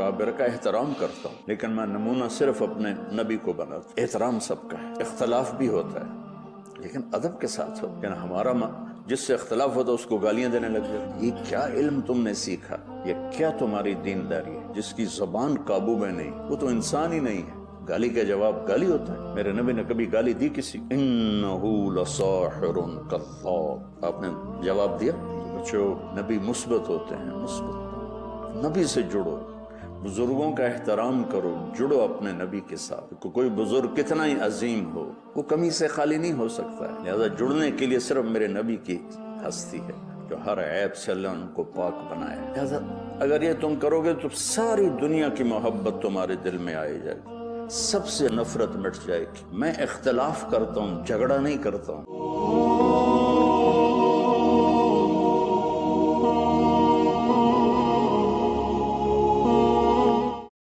اکابر کا احترام کرتا ہوں، لیکن میں نمونہ صرف اپنے نبی کو بناتا ہوں۔ احترام سب کا ہے، اختلاف بھی ہوتا ہے لیکن ادب کے ساتھ ہو، کہ ہمارا جس سے اختلاف ہوتا اس کو گالیاں دینے لگ جاتے۔ یہ کیا علم تم نے سیکھا، یہ کیا تمہاری دینداری ہے؟ جس کی زبان قابو میں نہیں وہ تو انسان ہی نہیں ہے۔ گالی کا جواب گالی ہوتا ہے؟ میرے نبی نے کبھی گالی دی کسی؟ انہو لساحر کذاب، آپ نے جواب دیا؟ بچو نبی مثبت ہوتے ہیں، مثبت نبی سے جڑو، بزرگوں کا احترام کرو، جڑو اپنے نبی کے ساتھ۔ کوئی بزرگ کتنا ہی عظیم ہو وہ کمی سے خالی نہیں ہو سکتا ہے، لہذا جڑنے کے لیے صرف میرے نبی کی ہستی ہے جو ہر عیب سے اللہ ان کو پاک بنایا۔ لہذا اگر یہ تم کرو گے تو ساری دنیا کی محبت تمہارے دل میں آئے جائے گی، سب سے نفرت مٹ جائے گی۔ میں اختلاف کرتا ہوں، جھگڑا نہیں کرتا ہوں۔